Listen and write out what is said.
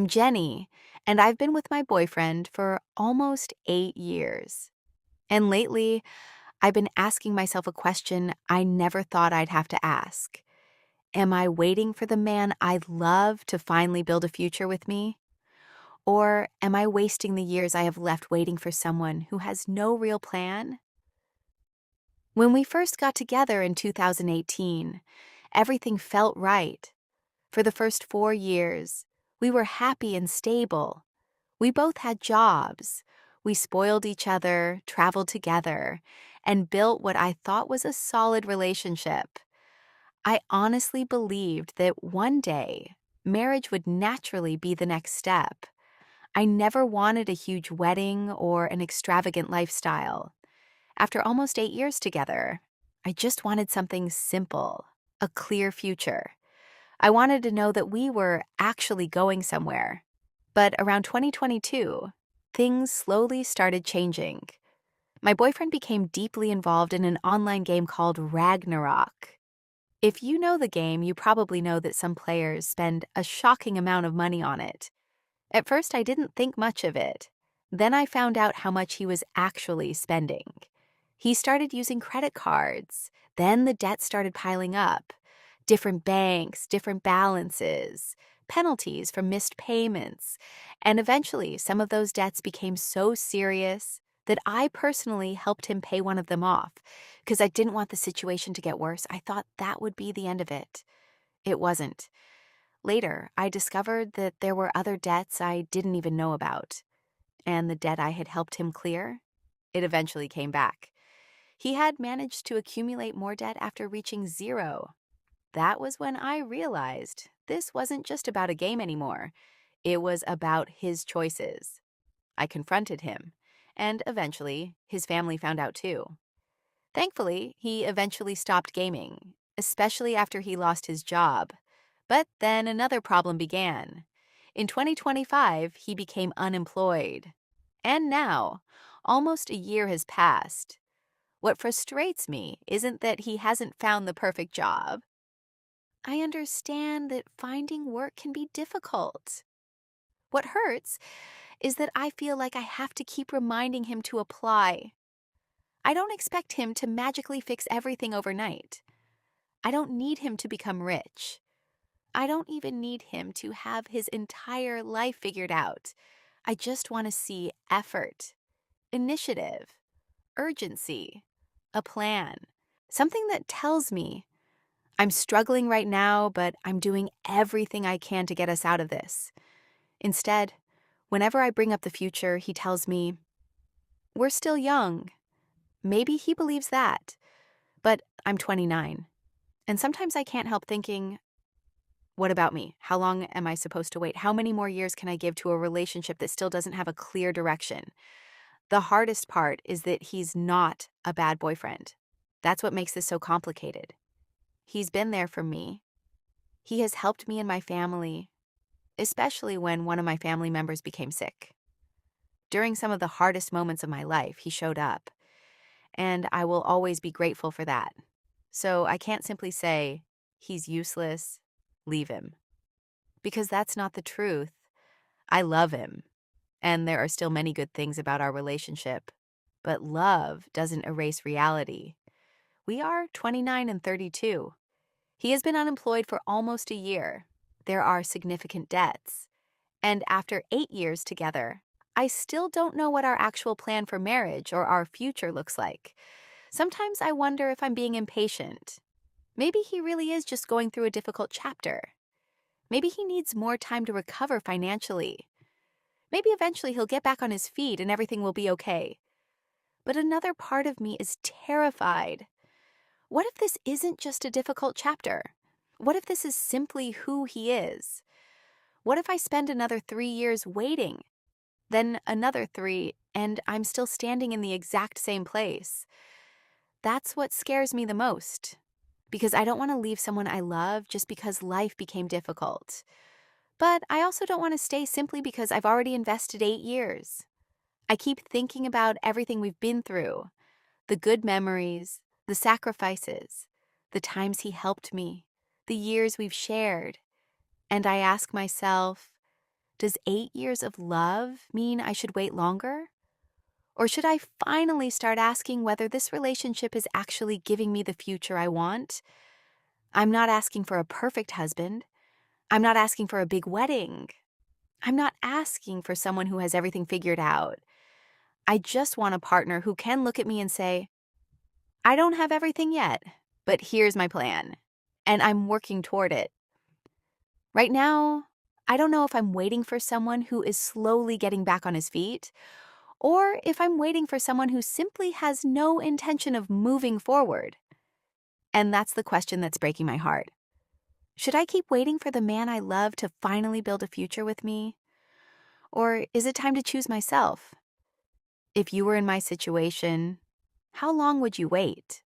I'm Jenny, and I've been with my boyfriend for almost 8 years. And lately, I've been asking myself a question I never thought I'd have to ask. Am I waiting for the man I love to finally build a future with me? Or am I wasting the years I have left waiting for someone who has no real plan? When we first got together in 2018, everything felt right. For the first 4 years, we were happy and stable. We both had jobs. We spoiled each other, traveled together, and built what I thought was a solid relationship. I honestly believed that one day, marriage would naturally be the next step. I never wanted a huge wedding or an extravagant lifestyle. After almost 8 years together, I just wanted something simple, a clear future. I wanted to know that we were actually going somewhere. But around 2022, things slowly started changing. My boyfriend became deeply involved in an online game called Ragnarok. If you know the game, you probably know that some players spend a shocking amount of money on it. At first, I didn't think much of it. Then I found out how much he was actually spending. He started using credit cards. Then the debt started piling up. Different banks, different balances, penalties for missed payments. And eventually, some of those debts became so serious that I personally helped him pay one of them off because I didn't want the situation to get worse. I thought that would be the end of it. It wasn't. Later, I discovered that there were other debts I didn't even know about. And the debt I had helped him clear, it eventually came back. He had managed to accumulate more debt after reaching zero. That was when I realized this wasn't just about a game anymore. It was about his choices. I confronted him, and eventually, his family found out too. Thankfully, he eventually stopped gaming, especially after he lost his job. But then another problem began. In 2025, he became unemployed. And now, almost a year has passed. What frustrates me isn't that he hasn't found the perfect job. I understand that finding work can be difficult. What hurts is that I feel like I have to keep reminding him to apply. I don't expect him to magically fix everything overnight. I don't need him to become rich. I don't even need him to have his entire life figured out. I just want to see effort, initiative, urgency, a plan, something that tells me I'm struggling right now, but I'm doing everything I can to get us out of this. Instead, whenever I bring up the future, he tells me, we're still young. Maybe he believes that, but I'm 29. And sometimes I can't help thinking, what about me? How long am I supposed to wait? How many more years can I give to a relationship that still doesn't have a clear direction? The hardest part is that he's not a bad boyfriend. That's what makes this so complicated. He's been there for me. He has helped me and my family, especially when one of my family members became sick. During some of the hardest moments of my life, he showed up, and I will always be grateful for that. So I can't simply say, he's useless, leave him. Because that's not the truth. I love him, and there are still many good things about our relationship. But love doesn't erase reality. We are 29 and 32. He has been unemployed for almost a year. There are significant debts. And after 8 years together, I still don't know what our actual plan for marriage or our future looks like. Sometimes I wonder if I'm being impatient. Maybe he really is just going through a difficult chapter. Maybe he needs more time to recover financially. Maybe eventually he'll get back on his feet and everything will be okay. But another part of me is terrified. What if this isn't just a difficult chapter? What if this is simply who he is? What if I spend another 3 years waiting, then another 3, and I'm still standing in the exact same place? That's what scares me the most, because I don't want to leave someone I love just because life became difficult. But I also don't want to stay simply because I've already invested 8 years. I keep thinking about everything we've been through, the good memories, the sacrifices, the times he helped me, the years we've shared. And I ask myself, Does 8 years of love mean I should wait longer? Or should I finally start asking whether this relationship is actually giving me the future I want? I'm not asking for a perfect husband. I'm not asking for a big wedding. I'm not asking for someone who has everything figured out. I just want a partner who can look at me and say, I don't have everything yet, but here's my plan, and I'm working toward it. Right now, I don't know if I'm waiting for someone who is slowly getting back on his feet, or if I'm waiting for someone who simply has no intention of moving forward. And that's the question that's breaking my heart. Should I keep waiting for the man I love to finally build a future with me? Or is it time to choose myself? If you were in my situation, how long would you wait?